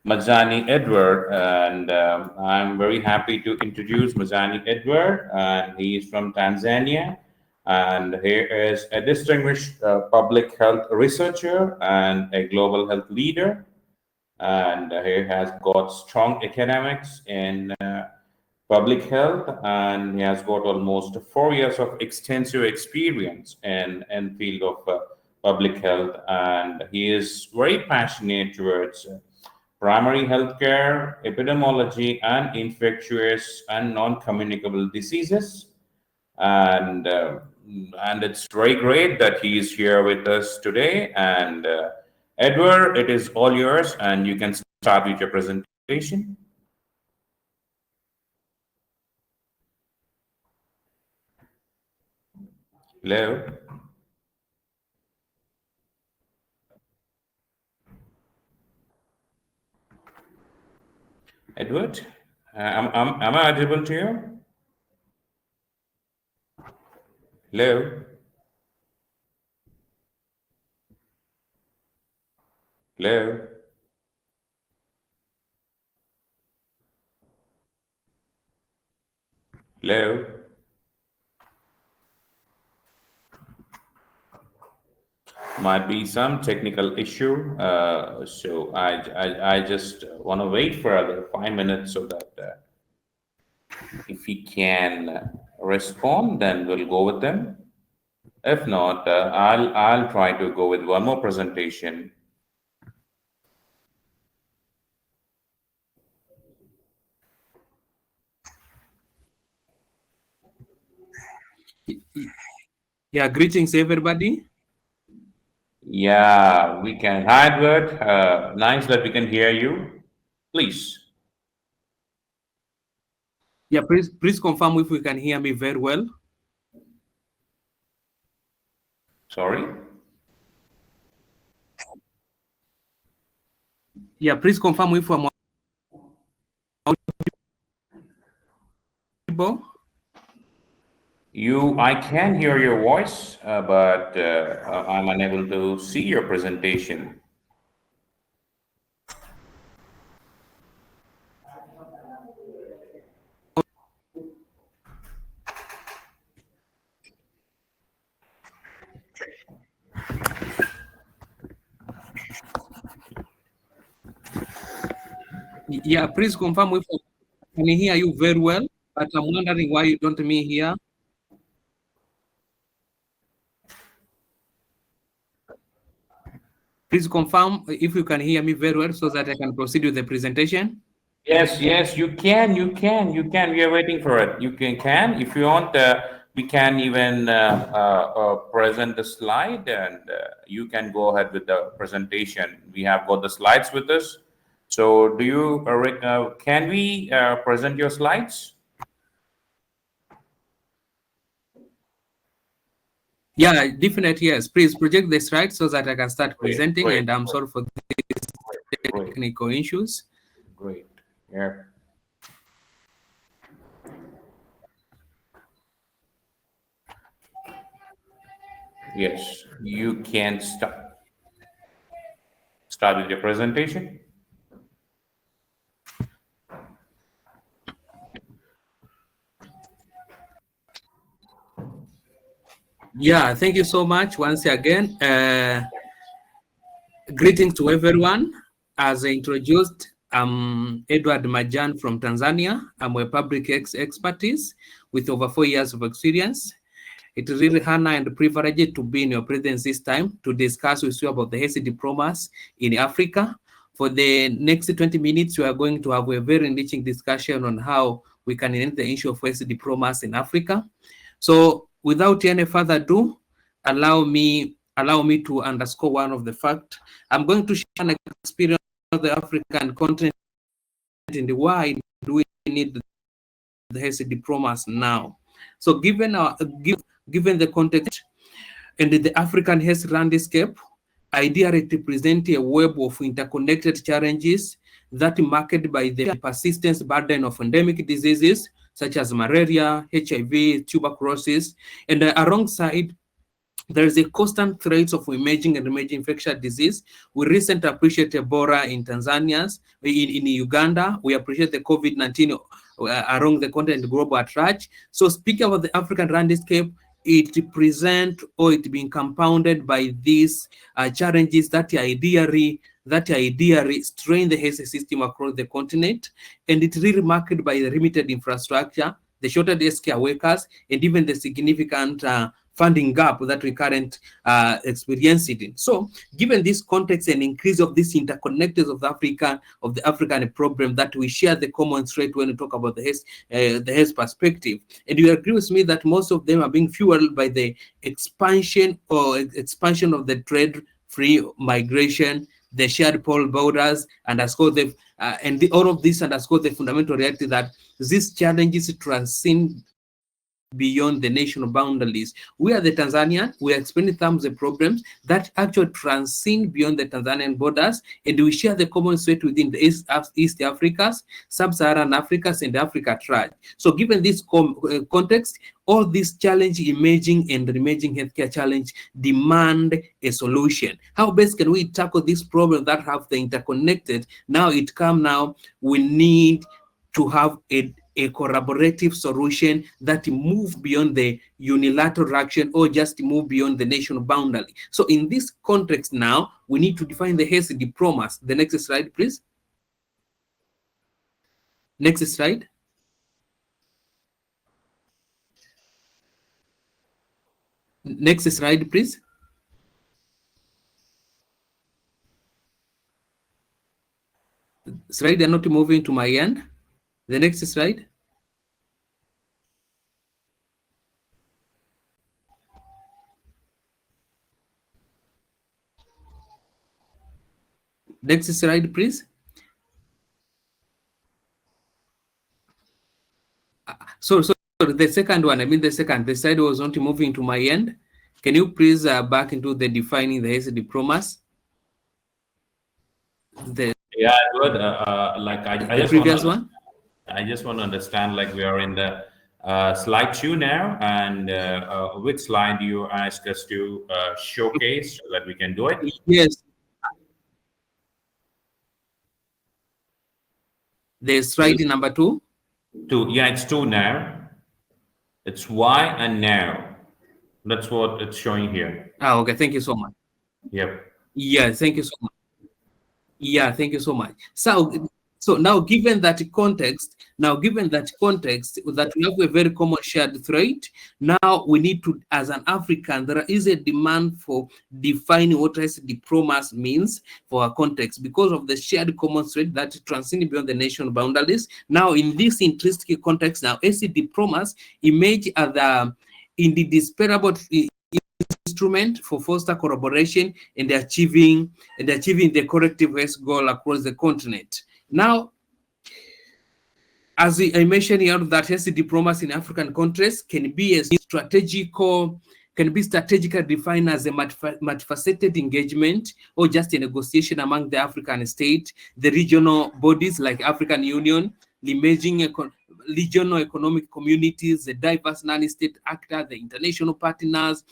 Majani Edward, and I'm very happy to introduce Majani Edward, and he is from Tanzania, and he is a distinguished public health researcher and a global health leader, and he has got strong academics in public health, and he has got almost 4 years of extensive experience in field of public health, and he is very passionate towards primary healthcare, epidemiology, and infectious and non-communicable diseases. And and it's very great that he is here with us today. And Edward, it is all yours, and you can start with your presentation. Hello, Edward. Am I audible to you? Hello, hello, hello. Might be some technical issue, so I just want to wait for other 5 minutes so that if he can respond, then we'll go with them. If not, I'll try to go with one more presentation. Yeah, greetings everybody. Yeah, we can. Hi, Edward. Nice that we can hear you. Please. Yeah, please confirm if you can hear me very well. Sorry. Yeah, please confirm if I'm audible. I can hear your voice, but I'm unable to see your presentation. Yeah, please confirm if I can hear you very well, but I'm wondering why you don't me here. Please confirm if you can hear me very well so that I can proceed with the presentation. Yes, you can. We are waiting for it. You can. If you want, we can even present the slide, and you can go ahead with the presentation. We have got the slides with us. So, do you can we present your slides? Yeah, definitely, yes. Please project the slide so that I can start presenting. Great. And I'm sorry for these technical issues. Great. Yeah. Yes, you can start with your presentation. Yeah, thank you so much once again. Greetings to everyone. As I introduced, I'm Edward Majan from Tanzania. I'm a public expertise with over 4 years of experience. It is really honor and privilege to be in your presence this time to discuss with you about the health diplomas in Africa. For the next 20 minutes, we are going to have a very enriching discussion on how we can end the issue of health diplomas in Africa. So without any further ado, allow me to underscore one of the facts. I'm going to share an experience of the African continent and why do we need the health diplomas now. So given the context and the African health landscape, ideally represent a web of interconnected challenges that marked by the persistent burden of endemic diseases such as malaria, HIV, tuberculosis, and alongside There is a constant threat of emerging and emerging infectious disease. We recently appreciate Ebola in Tanzania, in Uganda. We appreciate the COVID-19 around the continent global at large. So speaking about the African landscape, it present or it being compounded by these challenges that ideally strain the health system across the continent, and it's really marked by the limited infrastructure, the shortage of care workers, and even the significant funding gap that we currently experiencing. So, given this context and increase of this interconnectedness of the African problem that we share the common thread when we talk about the health perspective, and you agree with me that most of them are being fueled by the expansion of the trade-free migration, the shared pole borders, and all of this underscore the fundamental reality that these challenges transcend beyond the national boundaries. We are the Tanzanian, we are experiencing some of the problems that actually transcend beyond the Tanzanian borders, and we share the common thread within the East Africas, Sub-Saharan Africas, and Africa tribe. So given this context, all these challenge, emerging and emerging healthcare challenge demand a solution. How best can we tackle this problem that have the interconnected? We need to have a collaborative solution that move beyond the unilateral action or just move beyond the national boundary. So in this context now, we need to define the health diplomas. The next slide, please. Next slide. Next slide, please. Slide are not moving to my end. The next slide. Next slide, please. So the second one, the slide was not moving to my end. Can you please back into the defining the health diplomas? Yeah, good. I just previous one. I just want to understand, like, we are in the slide 2 now, and which slide do you ask us to showcase so that we can do it? Yes. The slide number 2. 2. Yeah, it's 2 now. It's why and now. That's what it's showing here. Okay. Thank you so much. Yep. Yeah. Thank you so much. Yeah. Thank you so much. So now, given that context, that we have a very common shared threat, now we need to, as an African, there is a demand for defining what health diplomas means for our context because of the shared common threat that transcends beyond the national boundaries. Now, in this intrinsic context, now health diplomas emerge as the indispensable instrument for foster collaboration and achieving the collective health goal across the continent. Now, as I mentioned here, that health diplomacy in African countries can be strategically defined as a multifaceted engagement or just a negotiation among the African state, the regional bodies like African Union, the emerging regional economic communities, the diverse non-state actors, the international partners,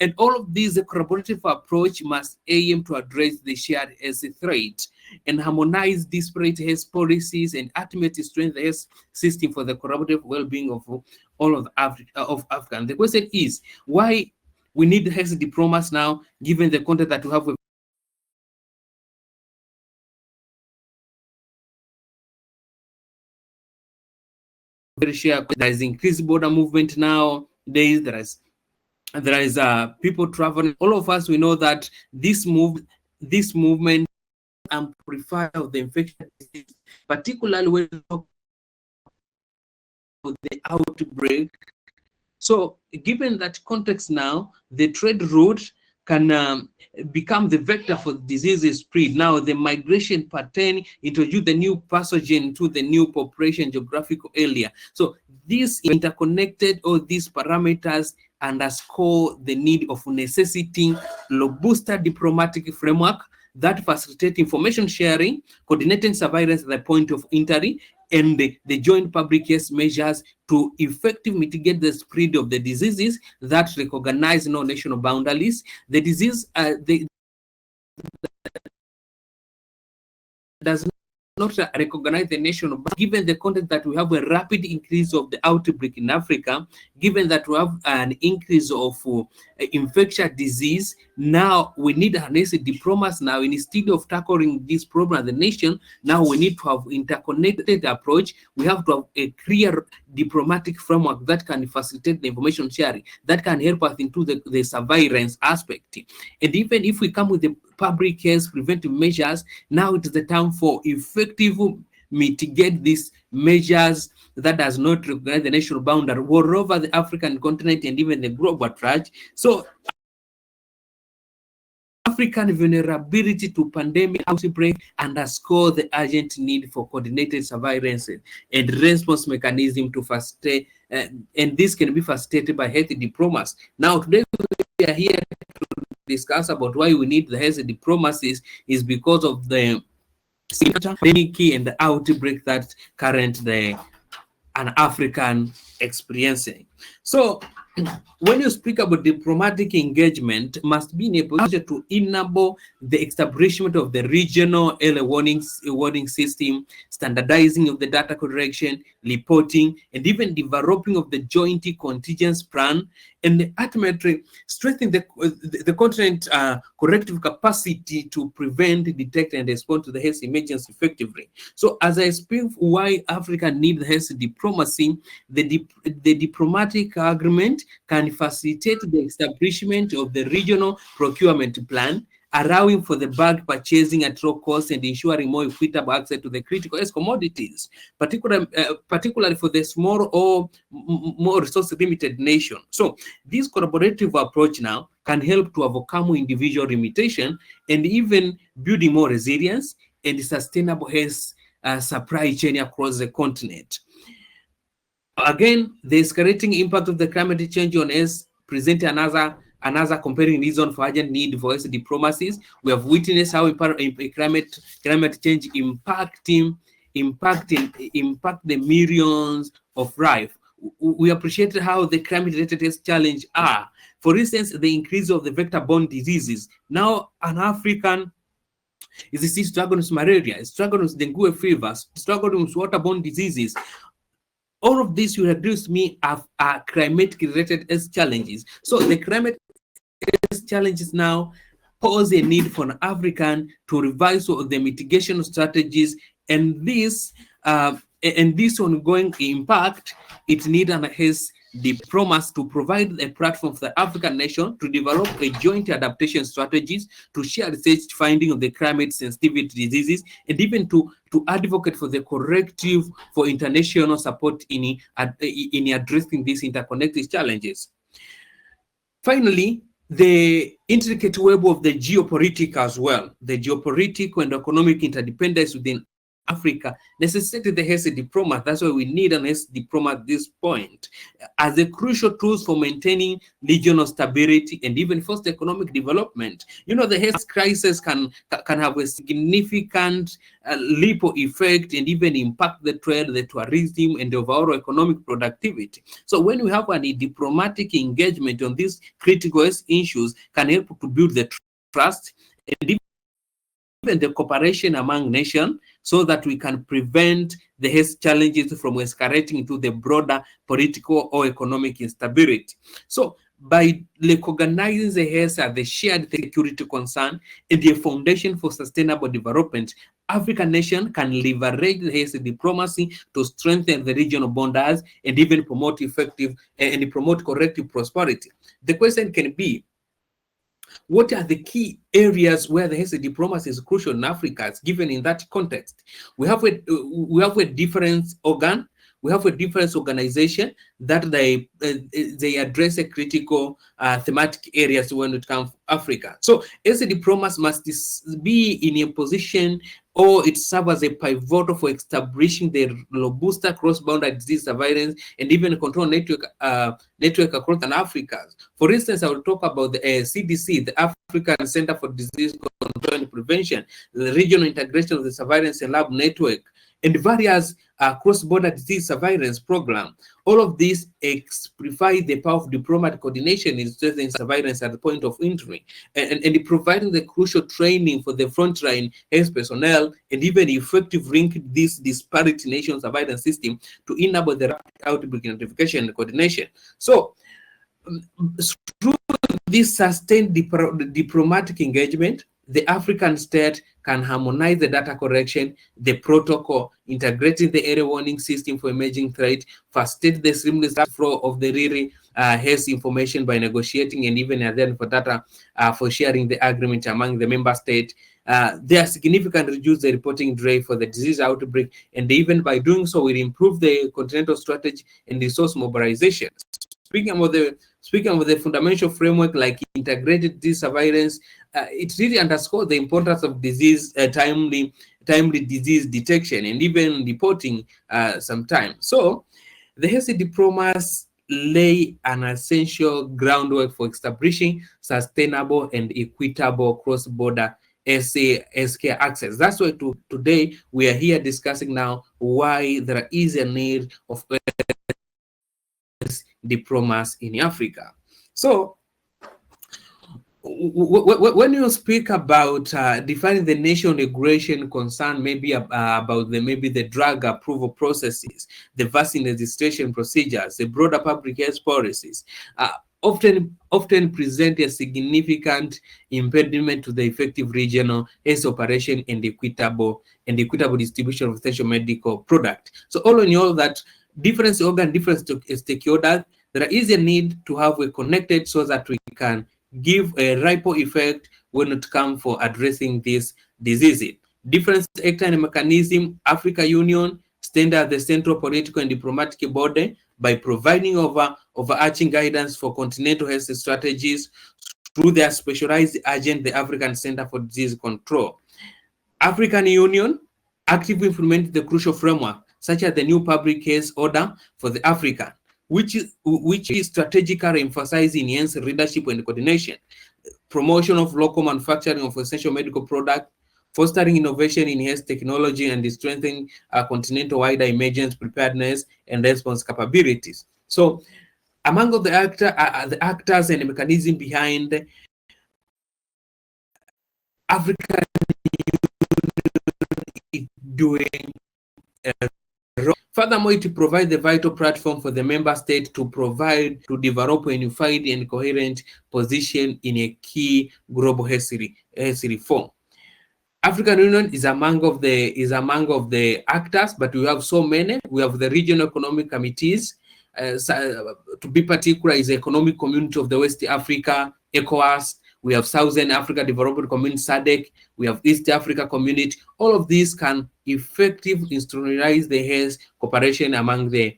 and all of these, the collaborative approach must aim to address the shared health threat and harmonize disparate health policies and ultimately strengthen the health system for the collaborative well-being of all of Africa. And the question is, why we need health diplomas now, given the context that we have with there is increased border movement nowadays. There is people traveling. All of us, we know that this movement amplify of the infection, particularly when we talk about the outbreak. So, given that context now, the trade route can become the vector for disease spread. Now, the migration pattern introduce the new pathogen to the new population geographical area. So, these interconnected or these parameters underscore the need of necessitating robust diplomatic framework that facilitate information sharing, coordinating surveillance at the point of entry, and the joint public health measures to effectively mitigate the spread of the diseases that recognize no national boundaries. The disease does not recognize the nation, but given the context that we have a rapid increase of the outbreak in Africa, given that we have an increase of infectious disease, now we need harness diplomacy. Now, instead of tackling this problem as a nation, now we need to have interconnected approach. We have to have a clear diplomatic framework that can facilitate the information sharing, that can help us into the surveillance aspect. And even if we come with the public health preventive measures, now it is the time for effective mitigate these measures that does not recognize the national boundary all over the African continent and even the global trade. So African vulnerability to pandemic outbreak underscore the urgent need for coordinated surveillance and response mechanism to facilitate, and this can be facilitated by health diplomacy. Now, today we are here to discuss about why we need the health diplomacies is because of the pandemic and the outbreak that currently an African experiencing. So when you speak about diplomatic engagement, must be in a position to enable the establishment of the regional early warning system, standardizing of the data collection, reporting, and even developing of the joint contingency plan, and ultimately strengthening the continent corrective capacity to prevent, detect, and respond to the health emergency effectively. So as I speak why Africa needs health diplomacy, the diplomatic agreement can facilitate the establishment of the regional procurement plan, allowing for the bulk purchasing at low cost and ensuring more equitable access to the critical commodities, particularly for the small or more resource-limited nation. So this collaborative approach now can help to overcome individual limitation and even building more resilience and sustainable health supply chain across the continent. Again, the escalating impact of the climate change on us present another compelling reason for urgent need for health diplomacies. We have witnessed how climate change impact the millions of lives. We appreciate how the climate-related health challenges are. For instance, the increase of the vector-borne diseases. Now, an African is struggling with malaria, struggling with dengue fever, struggling with waterborne diseases. All of this will reduce me are climate-related health challenges. So the climate health challenges now pose a need for an African to revise the mitigation strategies, and this ongoing impact, it needs an health diplomacy to provide a platform for the African nation to develop a joint adaptation strategies, to share research finding of the climate sensitivity diseases, and even to advocate for the corrective for international support in addressing these interconnected challenges. Finally, the intricate web of the geopolitics as well, the geopolitical and economic interdependence within Africa necessitated the health diplomat. That's why we need an health diplomat at this point as a crucial tools for maintaining regional stability and even foster economic development. You know, the health crisis can have a significant ripple effect and even impact the trade, the tourism, and the overall economic productivity. So when we have any diplomatic engagement on these critical health issues, can help to build the trust and even the cooperation among nations, so that we can prevent the health challenges from escalating into the broader political or economic instability. So by recognizing the health as the shared security concern and the foundation for sustainable development, African nations can leverage the health diplomacy to strengthen the regional borders and even promote effective and promote corrective prosperity. The question can be, what are the key areas where the health diplomacy is crucial in Africa, given in that context? We have a different organ, we have a defense organization that they address a critical thematic areas when it comes to Africa. So as a diplomat must be in a position, or it serves as a pivotal for establishing the robust cross-boundary disease surveillance and even control network across Africa. For instance, I will talk about the CDC, the African Center for Disease Control and Prevention, the regional integration of the surveillance and lab network, and various cross-border disease surveillance program. All of these exemplify the power of diplomatic coordination in strengthening surveillance at the point of entry, and providing the crucial training for the frontline health personnel, and even effective link this disparate nation surveillance system to enable the rapid outbreak identification and coordination. So through this sustained diplomatic engagement, the African state can harmonize the data collection, the protocol, integrating the early warning system for emerging threat, facilitate the seamless flow of the really health information by negotiating and even then for data for sharing the agreement among the member state. They are significantly reduce the reporting delay for the disease outbreak, and even by doing so, will improve the continental strategy and resource mobilization. Speaking of the fundamental framework like integrated disease surveillance, it really underscores the importance of disease timely disease detection and even reporting sometimes. So the health diplomats lay an essential groundwork for establishing sustainable and equitable cross-border healthcare access. That's why today we are here discussing now why there is a need of diplomas in Africa. So when you speak about defining the national regulation concern, maybe about the drug approval processes, the vaccine registration procedures, the broader public health policies, often present a significant impediment to the effective regional health operation and equitable distribution of essential medical product. So all in all, that different organ, different stakeholders, there is a need to have a connected so that we can give a ripple effect when it comes for addressing this disease. Different actor and mechanism, Africa Union stand as the central political and diplomatic body by providing overarching guidance for continental health strategies through their specialized agent, the African Center for Disease Control. African Union actively implement the crucial framework, such as the new public health order for the Africa, which is strategically emphasizing enhanced leadership and coordination, promotion of local manufacturing of essential medical products, fostering innovation in health technology, and strengthening continental-wide emergency preparedness and response capabilities. So, among the actors and the mechanism behind Africa is doing. Furthermore, it provides the vital platform for the member state to develop a unified and coherent position in a key global health reform. African Union is among of the actors, but we have so many. We have the regional economic committees. To be particular, is the Economic Community of the West Africa, ECOWAS. We have Southern Africa Development Community, SADC. We have East Africa Community. All of these can effectively instrumentalize the health cooperation among the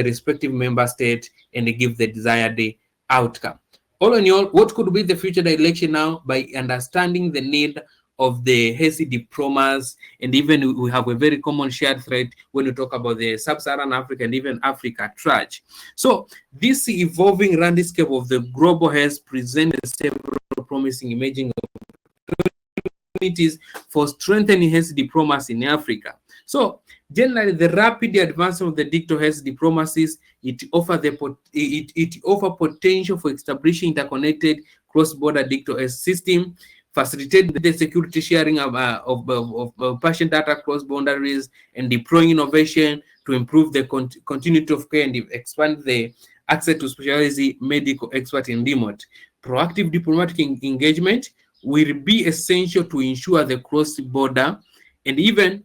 respective member states and give the desired outcome. All in all, what could be the future direction now? By understanding the need of the health diplomas, and even we have a very common shared thread when we talk about the sub-Saharan Africa and even Africa trudge. So this evolving landscape of the global health presents several promising emerging opportunities for strengthening health diplomacy in Africa. So generally, the rapid advancement of the digital health diplomacies, it offers potential for establishing interconnected cross-border digital health system, facilitate the security sharing of patient data across boundaries, and deploying innovation to improve the continuity of care and expand the access to specialized medical experts in remote. Proactive diplomatic engagement will be essential to ensure the cross-border, and even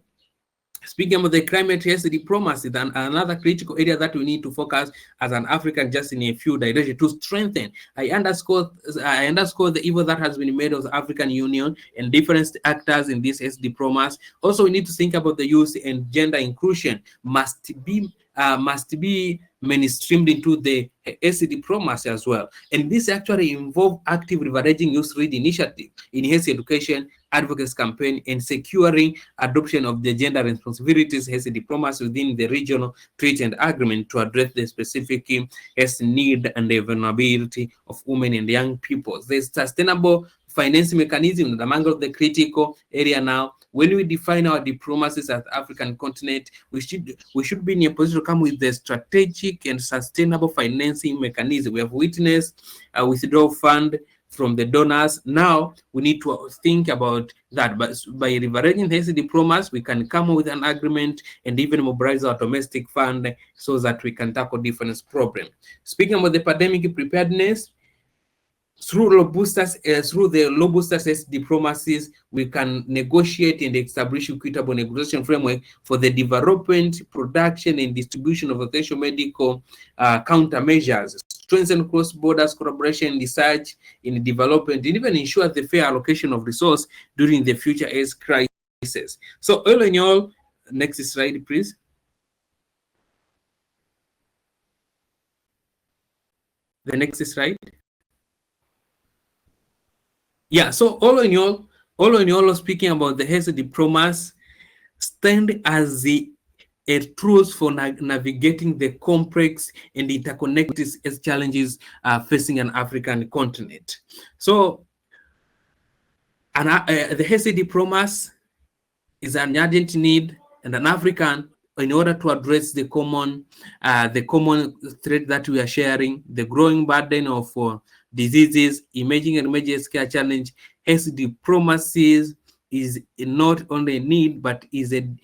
speaking of the climate health diplomacy, then another critical area that we need to focus as an African, just in a few directions to strengthen. I underscore the effort that has been made of the African Union and different actors in this health diplomacy. Also, we need to think about the youth and gender inclusion must be must be mainstreamed into the HESI diplomacy as well. And this actually involves active leveraging youth lead initiative in HESI education, advocacy campaign, and securing adoption of the gender responsibilities HESI diplomacy within the regional treaty and agreement to address the specific HESI need and the vulnerability of women and young people. The sustainable financing mechanism among the critical area now. When we define our diplomacies as African continent, we should be in a position to come with the strategic and sustainable financing mechanism. We have witnessed a withdrawal fund from the donors. Now we need to think about that. But by leveraging these diplomas, we can come up with an agreement and even mobilize our domestic fund so that we can tackle different problems. Speaking about the pandemic preparedness, through the robustness diplomacies, we can negotiate and establish equitable negotiation framework for the development, production, and distribution of essential medical countermeasures, strengthen cross-borders collaboration, research in development, and even ensure the fair allocation of resources during the future AIDS crisis. So all in all, next slide, please. The next slide. Yeah, so all in all, speaking about the HESI diplomas, stand as the tools for navigating the complex and interconnected challenges facing an African continent. So, the HESI diplomas is an urgent need and an African in order to address the common threat that we are sharing, the growing burden of diseases, emerging and emergency care challenge. HESI diplomacies is not only a need, but the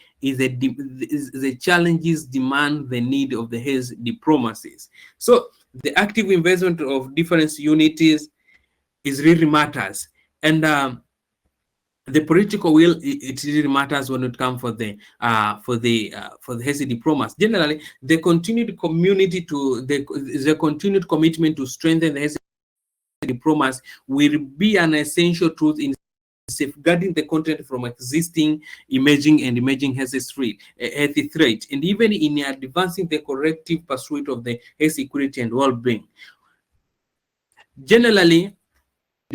challenges demand the need of the HESI diplomacies. So the active investment of different unities is really matters, and the political will, it really matters when it comes for the HESI diplomas. Generally, the continued commitment to strengthen the HESI diplomas will be an essential truth in safeguarding the continent from existing, emerging HESI threat, and even in advancing the collective pursuit of the HESI equity and well-being. Generally,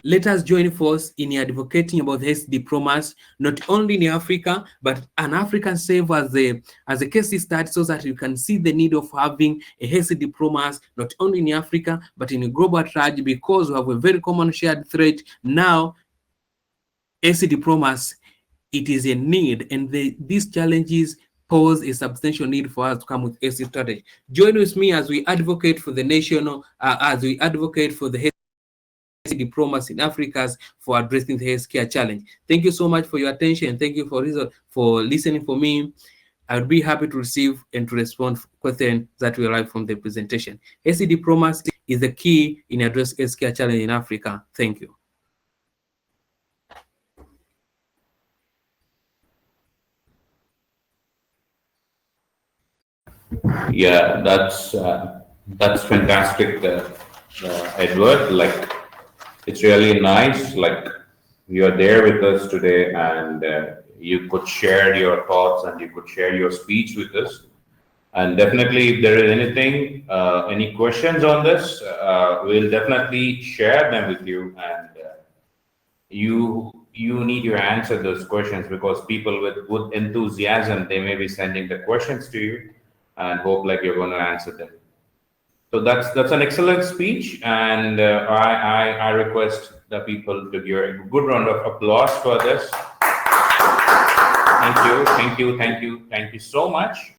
let us join force in advocating about HESI diplomas, not only in Africa, but an African self as a case study, so that you can see the need of having a HESI diplomas, not only in Africa, but in a global tragedy, because we have a very common shared threat. Now, HESI diplomas, it is a need, and these challenges pose a substantial need for us to come with HESI strategy. Join with me as we advocate for the national, as we advocate for the HESI diplomas in Africa for addressing the healthcare challenge. Thank you so much for your attention. Thank you for listening for me. I would be happy to receive and to respond to questions that will arrive from the presentation. HESI diplomacy is the key in addressing healthcare challenge in Africa. Thank you. Yeah, that's fantastic, Edward. Like, it's really nice. Like, you're there with us today, and you could share your thoughts and you could share your speech with us. And definitely, if there is anything, any questions on this, we'll definitely share them with you. And you need to answer those questions, because people with enthusiasm, they may be sending the questions to you and hope like you're going to answer them. So that's an excellent speech, and I request the people to give a good round of applause for this. Thank you so much.